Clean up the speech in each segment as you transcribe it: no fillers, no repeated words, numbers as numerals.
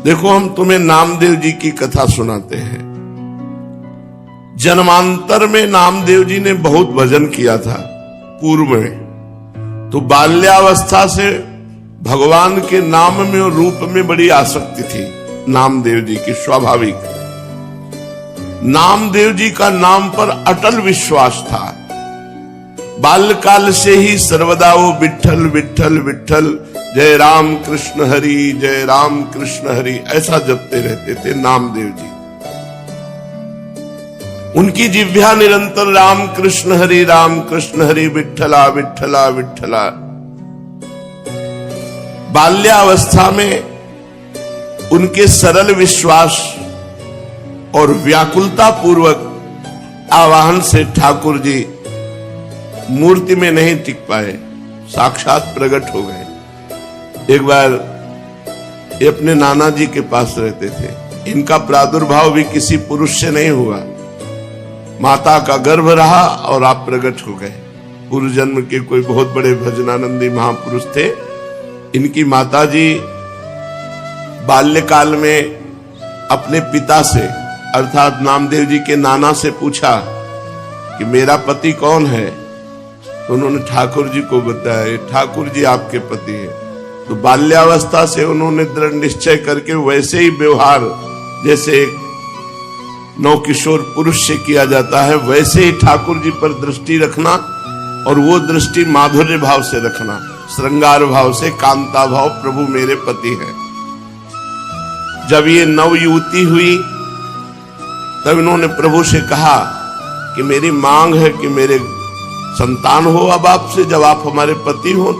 देखो, हम तुम्हें नामदेव जी की कथा सुनाते हैं। जन्मांतर में नामदेव जी ने बहुत भजन किया था पूर्व में, तो बाल्यावस्था से भगवान के नाम में और रूप में बड़ी आसक्ति थी नामदेव जी की, स्वाभाविक। नामदेव जी का नाम पर अटल विश्वास था। बाल्यकाल से ही सर्वदा वो विठ्ठल विठ्ठल विठ्ठल, जय राम कृष्ण हरि, जय राम कृष्ण हरि, ऐसा जपते रहते थे नामदेव जी। उनकी जिह्वा निरंतर राम कृष्ण हरि विठ्ठला विठ्ठला विठ्ठला। बाल्यावस्था में उनके सरल विश्वास और व्याकुलता पूर्वक आवाहन से ठाकुर जी मूर्ति में नहीं टिक पाए, साक्षात प्रकट हो गए। एक बार ये अपने नाना जी के पास रहते थे। इनका प्रादुर्भाव भी किसी पुरुष से नहीं हुआ, माता का गर्भ रहा और आप प्रकट हो गए। पूर्व जन्म के कोई बहुत बड़े भजनानंदी महापुरुष थे। इनकी माता जी बाल्यकाल में अपने पिता से अर्थात नामदेव जी के नाना से पूछा कि मेरा पति कौन है, तो उन्होंने ठाकुर जी को बताया, ठाकुर जी आपके पति हैं। तो बाल्यावस्था से उन्होंने दृढ़ निश्चय करके वैसे ही व्यवहार जैसे एक नवकिशोर पुरुष से किया जाता है, वैसे ही ठाकुर जी पर दृष्टि रखना, और वो दृष्टि माधुर्य भाव से रखना, श्रृंगार भाव से, कांता भाव, प्रभु मेरे पति है। जब ये नवयुवती हुई तब इन्होंने प्रभु से कहा कि मेरी मांग है कि मेरे संतान हो अब आपसे, जब आप हमारे पति हो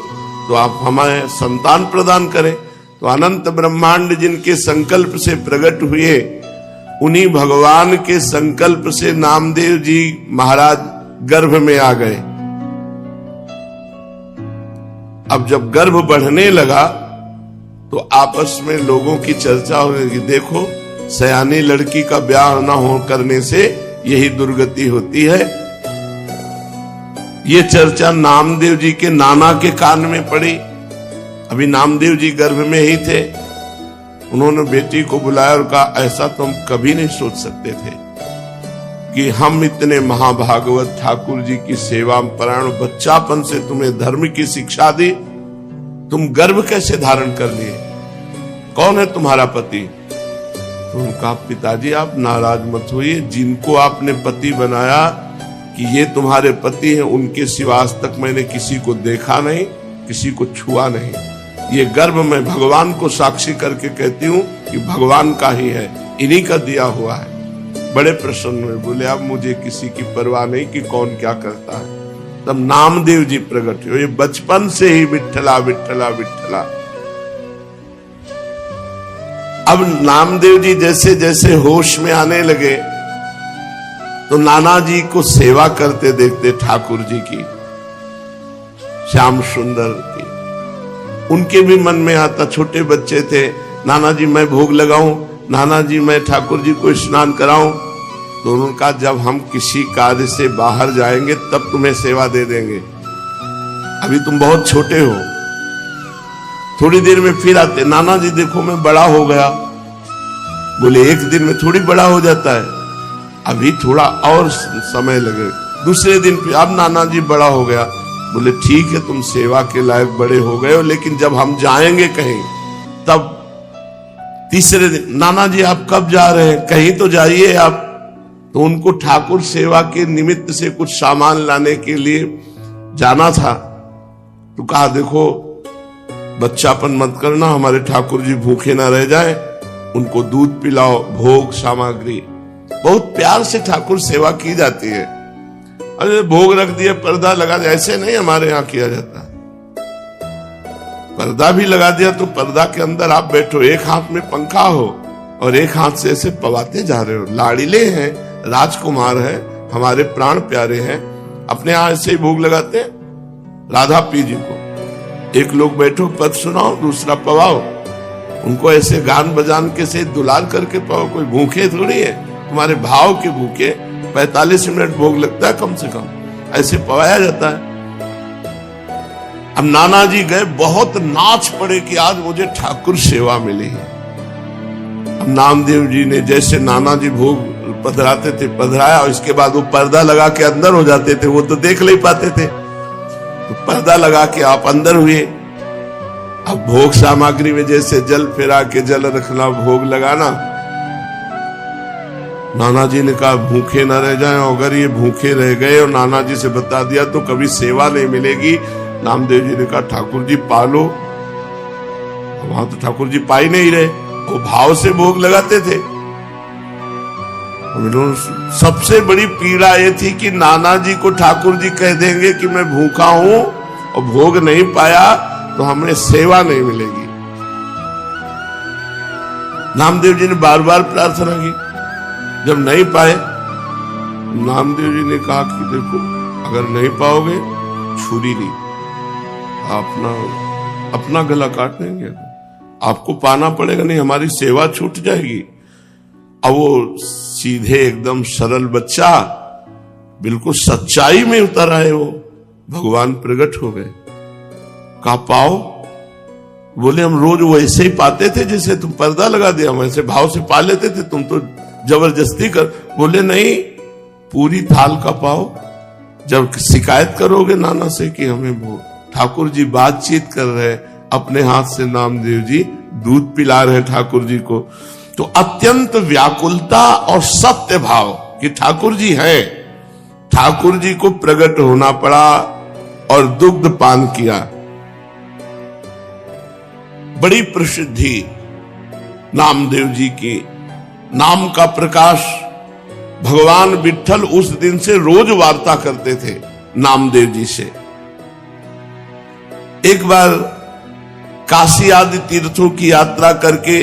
तो आप हमें संतान प्रदान करें। तो अनंत ब्रह्मांड जिनके संकल्प से प्रकट हुए, उन्हीं भगवान के संकल्प से नामदेव जी महाराज गर्भ में आ गए। अब जब गर्भ बढ़ने लगा तो आपस में लोगों की चर्चा हो रही, देखो सयानी लड़की का ब्याह न हो करने से यही दुर्गति होती है। ये चर्चा नामदेव जी के नाना के कान में पड़ी। अभी नामदेव जी गर्भ में ही थे। उन्होंने बेटी को बुलाया और कहा, ऐसा तो हम कभी नहीं सोच सकते थे कि हम इतने महाभागवत ठाकुर जी की सेवा परायण, बच्चापन से तुम्हें धर्म की शिक्षा दी, तुम गर्भ कैसे धारण कर लिए? कौन है तुम्हारा पति? तो उनका, पिताजी आप नाराज मत होइए, जिनको आपने पति बनाया कि ये तुम्हारे पति हैं, उनके सिवा आज तक मैंने किसी को देखा नहीं, किसी को छुआ नहीं। ये गर्भ मैं भगवान को साक्षी करके कहती हूँ कि भगवान का ही है, इन्हीं का दिया हुआ है। बड़े प्रसन्न हुए, बोले अब मुझे किसी की परवाह नहीं कि कौन क्या करता है। तब नामदेव जी प्रकट हुए। बचपन से ही विठ्ठला विठ्ठला विठ्ठला। अब नामदेव जी जैसे जैसे होश में आने लगे तो नाना जी को सेवा करते देखते ठाकुर जी की, श्याम सुंदर की। उनके भी मन में आता, छोटे बच्चे थे, नाना जी मैं भोग लगाऊं, नाना जी मैं ठाकुर जी को स्नान कराऊं। तो उन्होंने कहा, जब हम किसी कार्य से बाहर जाएंगे तब तुम्हें सेवा दे देंगे, अभी तुम बहुत छोटे हो। थोड़ी देर में फिर आते, नाना जी देखो मैं बड़ा हो गया। बोले एक दिन में थोड़ी बड़ा हो जाता है, अभी थोड़ा और समय लगे। दूसरे दिन फिर, अब नाना जी बड़ा हो गया। बोले ठीक है, तुम सेवा के लायक बड़े हो गए हो, लेकिन जब हम जाएंगे कहीं तब। तीसरे दिन, नाना जी आप कब जा रहे हैं? कहीं तो जाइए आप। तो उनको ठाकुर सेवा के निमित्त से कुछ सामान लाने के लिए जाना था। तो कहा, देखो बच्चापन मत करना, हमारे ठाकुर जी भूखे ना रह जाए, उनको दूध पिलाओ, भोग सामग्री। बहुत प्यार से ठाकुर सेवा की जाती है। अरे भोग रख दिया, पर्दा लगा दिया, ऐसे नहीं हमारे यहाँ किया जाता। पर्दा भी लगा दिया तो पर्दा के अंदर आप बैठो, एक हाथ में पंखा हो और एक हाथ से ऐसे पवाते जा रहे हो। लाड़िले हैं, राजकुमार हैं, हमारे प्राण प्यारे हैं, अपने यहाँ ऐसे ही भोग लगाते हैं। राधा पी जी को एक लोग बैठो, पद सुनाओ, दूसरा पवाओ। उनको ऐसे गान बजान के से दुलार करके पाओ। कोई भूखे थोड़ी है, तुम्हारे भाव के भूखे। 45 मिनट भोग लगता है कम से कम, ऐसे पवाया जाता है। अब नाना जी गए, बहुत नाच पड़े कि आज मुझे ठाकुर सेवा मिली है। नामदेव जी ने जैसे नाना जी भोग पधराते थे पधराया, और इसके बाद वो पर्दा लगा के अंदर हो जाते थे, वो तो देख नहीं पाते थे, तो पर्दा लगा के आप अंदर हुए। अब भोग सामग्री में जैसे जल फेरा के जल रखना, भोग लगाना, नाना जी ने कहा भूखे न रह जाएं, अगर ये भूखे रह गए और नाना जी से बता दिया तो कभी सेवा नहीं मिलेगी। नामदेव जी ने कहा ठाकुर जी पालो। वहां तो ठाकुर जी पा ही नहीं रहे, वो भाव से भोग लगाते थे। सबसे बड़ी पीड़ा ये थी कि नाना जी को ठाकुर जी कह देंगे कि मैं भूखा हूं और भोग नहीं पाया तो हमें सेवा नहीं मिलेगी। नामदेव जी ने बार बार प्रार्थना की, जब नहीं पाए नामदेव जी ने कहा कि देखो अगर नहीं पाओगे छुरी ली, अपना गला काट देंगे, आपको पाना पड़ेगा, नहीं हमारी सेवा छूट जाएगी। अब वो सीधे एकदम सरल बच्चा बिल्कुल सच्चाई में उतर आए, वो भगवान प्रकट हो गए। कहा पाओ? बोले हम रोज वैसे ही पाते थे जैसे तुम पर्दा लगा दिया, वैसे भाव से पा लेते थे, तुम तो जबरदस्ती कर। बोले नहीं, पूरी थाल का पाओ। जब शिकायत करोगे नाना से कि हमें वो ठाकुर जी बातचीत कर रहे, अपने हाथ से नामदेव जी दूध पिला रहे ठाकुर जी को, तो अत्यंत व्याकुलता और सत्य भाव कि ठाकुर जी हैं, ठाकुर जी को प्रकट होना पड़ा और दुग्ध पान किया। बड़ी प्रसिद्धि नामदेव जी की, नाम का प्रकाश। भगवान विट्ठल उस दिन से रोज वार्ता करते थे नामदेव जी से। एक बार काशी आदि तीर्थों की यात्रा करके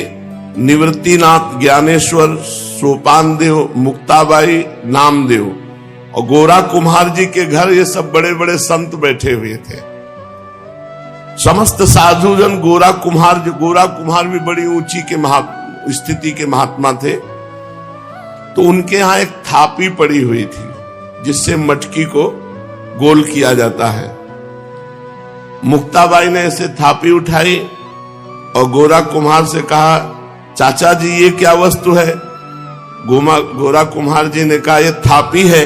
निवृत्तिनाथ, ज्ञानेश्वर, सोपान देव, मुक्ताबाई, नामदेव और गोरा कुम्हार जी के घर ये सब बड़े बड़े संत बैठे हुए थे। समस्त साधुजन गोरा कुम्हार भी बड़ी ऊंची के स्थिति के महात्मा थे, तो उनके यहां एक थापी पड़ी हुई थी जिससे मटकी को गोल किया जाता है। मुक्ताबाई ने ऐसे थापी उठाई और गोरा कुम्हार से कहा चाचा जी ये क्या वस्तु है? गोरा कुम्हार जी ने कहा ये थापी है।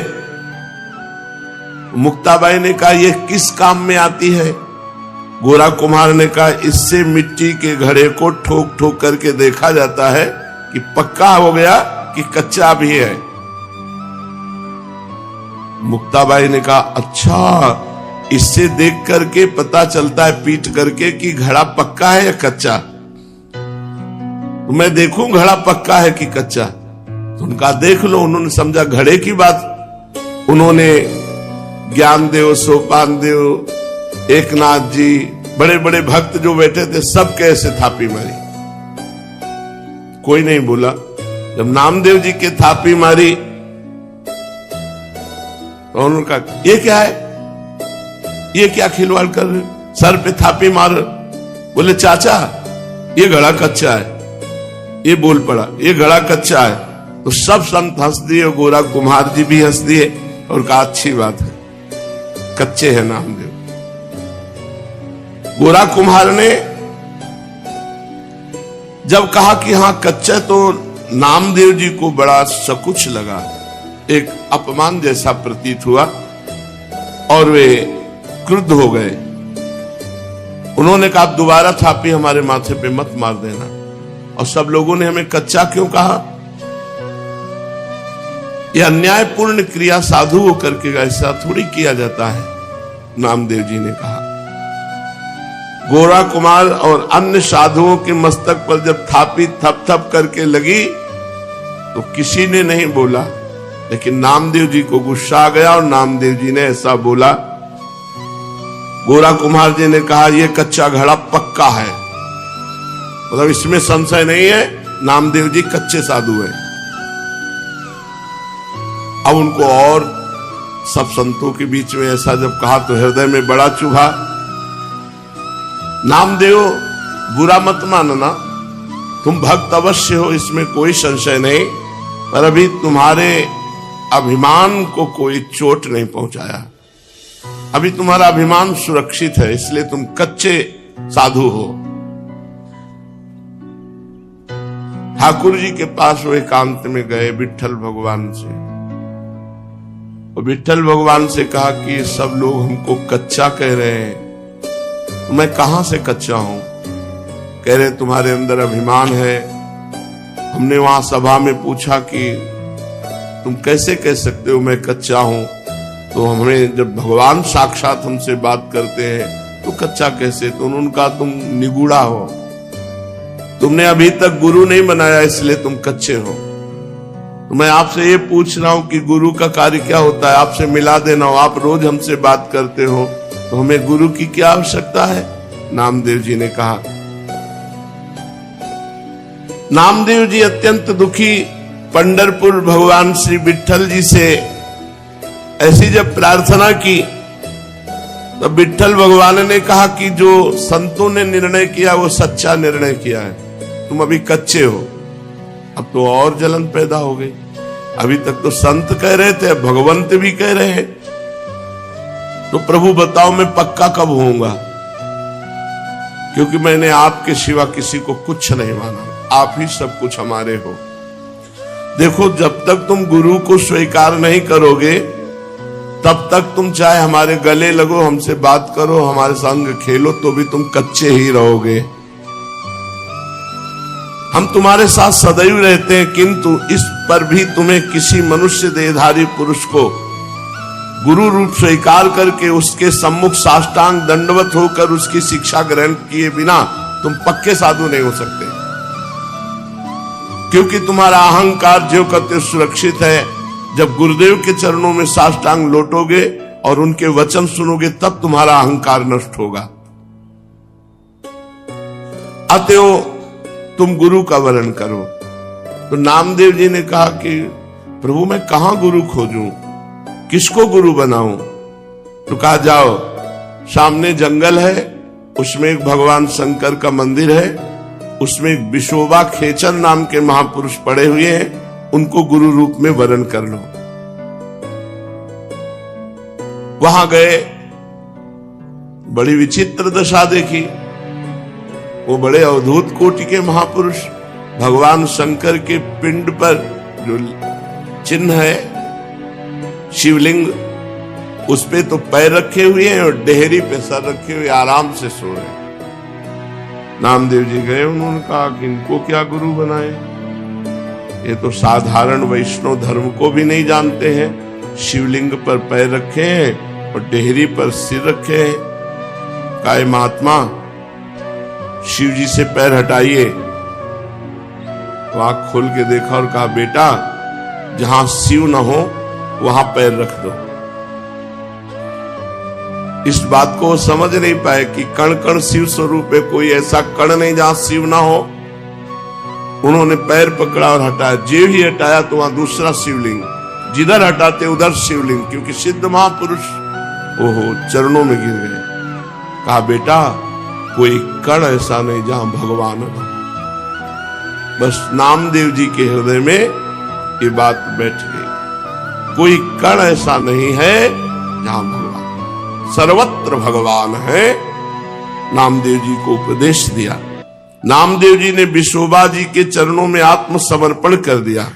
मुक्ताबाई ने कहा ये किस काम में आती है? गोरा कुम्हार ने कहा इससे मिट्टी के घड़े को ठोक ठोक करके देखा जाता है कि पक्का हो गया कि कच्चा भी है। मुक्ताबाई ने कहा अच्छा, इससे देख करके पता चलता है पीट करके कि घड़ा पक्का है या कच्चा? तो मैं देखूं घड़ा पक्का है कि कच्चा? तो उनका देख लो। उन्होंने समझा घड़े की बात। उन्होंने ज्ञानदेव, सोपान देव, एकनाथ जी, बड़े बड़े भक्त जो बैठे थे सब कैसे थापी मारी, कोई नहीं बोला। जब नामदेव जी के थापी मारी तो उन्होंने कहा ये क्या है, ये क्या खिलवाड़ कर रहे, सर पे थापी मार। बोले चाचा ये घड़ा कच्चा है। ये बोल पड़ा ये घड़ा कच्चा है। तो सब संत हंस दिए, गोरा कुम्हार जी भी हंस दिए और कहा अच्छी बात है, कच्चे हैं नामदेव। गोरा कुम्हार ने जब कहा कि हाँ कच्चा, तो नामदेव जी को बड़ा सकुच लगा, एक अपमान जैसा प्रतीत हुआ और वे क्रुद्ध हो गए। उन्होंने कहा दोबारा थापी हमारे माथे पे मत मार देना। और सब लोगों ने हमें कच्चा क्यों कहा? यह अन्यायपूर्ण क्रिया साधु हो करके ऐसा थोड़ी किया जाता है, नामदेव जी ने कहा। गोरा कुमार और अन्य साधुओं के मस्तक पर जब थापी थप थप करके लगी तो किसी ने नहीं बोला, लेकिन नामदेव जी को गुस्सा आ गया और नामदेव जी ने ऐसा बोला। गोरा कुम्हार जी ने कहा यह कच्चा घड़ा पक्का है, मतलब इसमें संशय नहीं है, नामदेव जी कच्चे साधु हैं। अब उनको और सब संतों के बीच में ऐसा जब कहा तो हृदय में बड़ा चुभा। नामदेव बुरा मत मानना, तुम भक्त अवश्य हो, इसमें कोई संशय नहीं, पर अभी तुम्हारे अभिमान को कोई चोट नहीं पहुंचाया, अभी तुम्हारा अभिमान सुरक्षित है, इसलिए तुम कच्चे साधु हो। ठाकुर जी के पास वो एकांत में गए विट्ठल भगवान से, और विट्ठल भगवान से कहा कि सब लोग हमको कच्चा कह रहे हैं, तो मैं कहां से कच्चा हूं? कह रहे तुम्हारे अंदर अभिमान है। हमने वहां सभा में पूछा कि तुम कैसे कह सकते हो मैं कच्चा हूं? तो हमें जब भगवान साक्षात हमसे बात करते हैं तो कच्चा कैसे? तो उन्होंने कहा तुम निगूढ़ा हो, तुमने अभी तक गुरु नहीं बनाया इसलिए तुम कच्चे हो। तो मैं आपसे ये पूछ रहा हूं कि गुरु का कार्य क्या होता है? आपसे मिला देना हो। आप रोज हमसे बात करते हो तो हमें गुरु की क्या आवश्यकता है? नामदेव जी ने कहा। नामदेव जी अत्यंत दुखी पंढरपुर भगवान श्री विट्ठल जी से ऐसी जब प्रार्थना की तब विट्ठल भगवान ने कहा कि जो संतों ने निर्णय किया वो सच्चा निर्णय किया है, तुम अभी कच्चे हो। अब तो और जलन पैदा हो गई। अभी तक तो संत कह रहे थे, अब भगवंत भी कह रहे हैं। तो प्रभु बताओ मैं पक्का कब होऊंगा? क्योंकि मैंने आपके सिवा किसी को कुछ नहीं माना, आप ही सब कुछ हमारे हो। देखो, जब तक तुम गुरु को स्वीकार नहीं करोगे तब तक तुम चाहे हमारे गले लगो, हमसे बात करो, हमारे संग खेलो, तो भी तुम कच्चे ही रहोगे। हम तुम्हारे साथ सदैव रहते हैं, किंतु इस पर भी तुम्हें किसी मनुष्य देहधारी पुरुष को गुरु रूप स्वीकार करके उसके सम्मुख साष्टांग दंडवत होकर उसकी शिक्षा ग्रहण किए बिना तुम पक्के साधु नहीं हो सकते। क्योंकि तुम्हारा अहंकार जो कहते सुरक्षित है। जब गुरुदेव के चरणों में साष्टांग लौटोगे और उनके वचन सुनोगे तब तुम्हारा अहंकार नष्ट होगा। अतएव तुम गुरु का वर्ण करो। तो नामदेव जी ने कहा कि प्रभु मैं कहां गुरु खोजूं, किसको गुरु बनाऊं? तो कहा जाओ, सामने जंगल है, उसमें एक भगवान शंकर का मंदिर है, उसमें एक विशोबा खेचर नाम के महापुरुष पड़े हुए हैं, उनको गुरु रूप में वरण कर लो। वहां गए, बड़ी विचित्र दशा देखी। वो बड़े अवधूत कोटि के महापुरुष भगवान शंकर के पिंड पर जो चिन्ह है शिवलिंग, उस पे तो पैर रखे हुए हैं और डेहरी पे सर रखे हुए आराम से सो रहे। नामदेव जी गए, उन्होंने कहा कि इनको क्या गुरु बनाए? ये तो साधारण वैष्णव धर्म को भी नहीं जानते हैं। शिवलिंग पर पैर रखे हैं और डेहरी पर सिर रखे हैं। काय महात्मा, शिव जी से पैर हटाइए। तो आंख खोल के देखा और कहा बेटा, जहां शिव न हो वहां पैर रख दो। इस बात को समझ नहीं पाए कि कण कण शिव स्वरूप है, कोई ऐसा कण नहीं जहां शिव ना हो। उन्होंने पैर पकड़ा और हटाया। जे ही हटाया तो वहां दूसरा शिवलिंग, जिधर हटाते उधर शिवलिंग, क्योंकि सिद्ध महापुरुष ओहो चरणों में गिर गए। कहा बेटा, कोई कण ऐसा नहीं जहां भगवान हो। बस नामदेव जी के हृदय में ये बात बैठ गई। कोई कण ऐसा नहीं है जहां भगवान, सर्वत्र भगवान है। नामदेव जी को उपदेश दिया। नामदेव जी ने विशोबा जी के चरणों में आत्मसमर्पण कर दिया।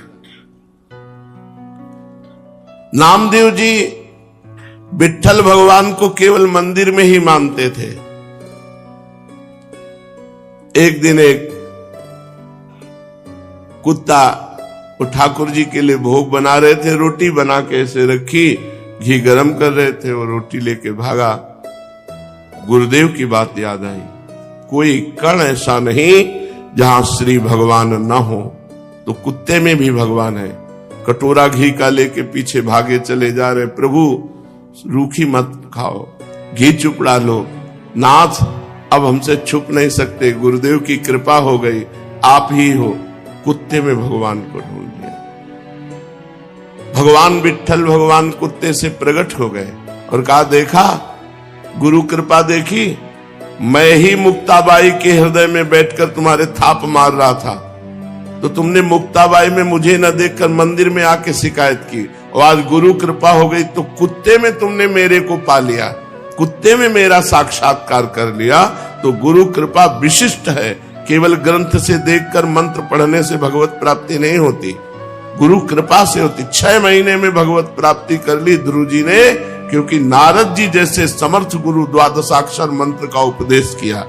नामदेव जी विट्ठल भगवान को केवल मंदिर में ही मानते थे। एक दिन एक कुत्ता वो ठाकुर जी के लिए भोग बना रहे थे, रोटी बना के ऐसे रखी, घी गरम कर रहे थे, वो रोटी लेके भागा। गुरुदेव की बात याद आई, कोई कण ऐसा नहीं जहां श्री भगवान न हो। तो कुत्ते में भी भगवान है। कटोरा घी का लेके पीछे भागे चले जा रहे, प्रभु रूखी मत खाओ, घी चुपड़ा लो। नाथ अब हमसे छुप नहीं सकते, गुरुदेव की कृपा हो गई, आप ही हो। कुत्ते में भगवान को ढूंढ लिया। भगवान विट्ठल भगवान कुत्ते से प्रकट हो गए और कहा, देखा गुरु कृपा देखी, मैं ही मुक्ताबाई के हृदय में बैठकर तुम्हारे थाप मार रहा था, तो तुमने मुक्ताबाई में मुझे न देखकर मंदिर में आके शिकायत की, और आज गुरु कृपा हो गई तो कुत्ते में तुमने मेरे को पा लिया, कुत्ते में मेरा साक्षात्कार कर लिया। तो गुरु कृपा विशिष्ट है, केवल ग्रंथ से देखकर मंत्र पढ़ने से भगवत प्राप्ति नहीं होती, गुरु कृपा से होती। 6 महीने में भगवत प्राप्ति कर ली ध्रुव जी ने, क्योंकि नारद जी जैसे समर्थ गुरु द्वादशाक्षर मंत्र का उपदेश किया।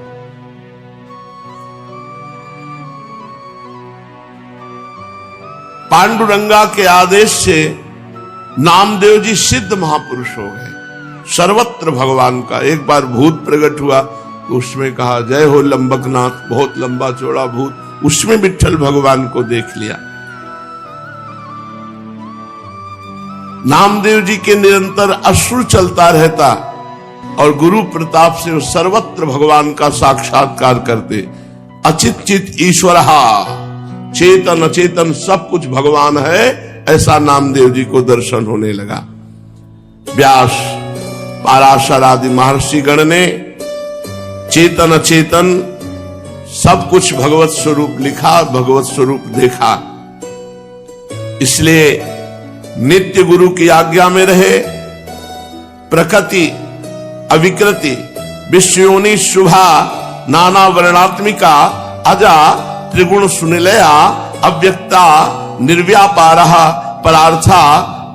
पांडुरंगा के आदेश से नामदेव जी सिद्ध महापुरुष हो गए, सर्वत्र भगवान का। एक बार भूत प्रकट हुआ तो उसमें कहा जय हो लंबकनाथ, बहुत लंबा चौड़ा भूत, उसमें विट्ठल भगवान को देख लिया। नामदेव जी के निरंतर अश्रु चलता रहता और गुरु प्रताप से सर्वत्र भगवान का साक्षात्कार करते। अचित चित ईश्वर, चेतन अचेतन सब कुछ भगवान है, ऐसा नामदेव जी को दर्शन होने लगा। व्यास, पाराशर आदि महर्षि गण ने चेतन अचेतन सब कुछ भगवत स्वरूप लिखा, भगवत स्वरूप देखा। इसलिए नित्य गुरु की आज्ञा में रहे। प्रकृति अविकृति विश्वयोनि शुभा नाना वर्णात्मिका अजा त्रिगुण सुनिलया अव्यक्ता निर्व्यापारः परार्था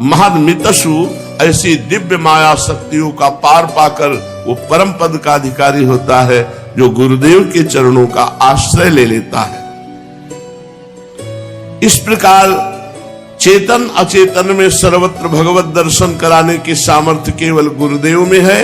महन्मितसु, ऐसी दिव्य माया शक्तियों का पार पाकर वो परम पद का अधिकारी होता है जो गुरुदेव के चरणों का आश्रय ले लेता है। इस प्रकार चेतन अचेतन में सर्वत्र भगवत दर्शन कराने की सामर्थ्य केवल गुरुदेव में है।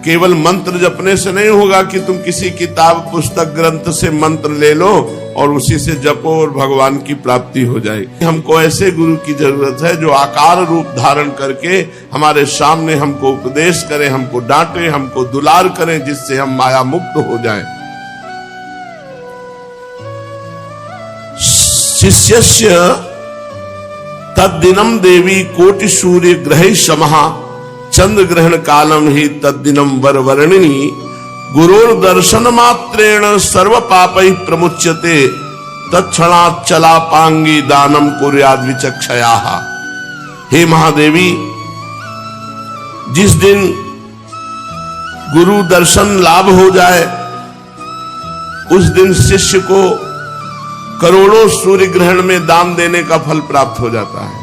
केवल मंत्र जपने से नहीं होगा कि तुम किसी किताब पुस्तक ग्रंथ से मंत्र ले लो और उसी से जपो और भगवान की प्राप्ति हो जाएगी। हमको ऐसे गुरु की जरूरत है जो आकार रूप धारण करके हमारे सामने हमको उपदेश करें, हमको डांटे, हमको दुलार करें, जिससे हम माया मुक्त हो जाएं। शिष्यस्य तद्दिनम देवी कोटि सूर्य ग्रह समः चंद्र ग्रहण कालम ही तद्दिनम वरवर्णिनी गुरोर दर्शन मात्रेण सर्व पापै प्रमुच्यते तत्क्षणात् चलापांगी दानम कुर्याद् विचक्षयाः। हे महादेवी, जिस दिन गुरु दर्शन लाभ हो जाए उस दिन शिष्य को करोड़ों सूर्य ग्रहण में दान देने का फल प्राप्त हो जाता है।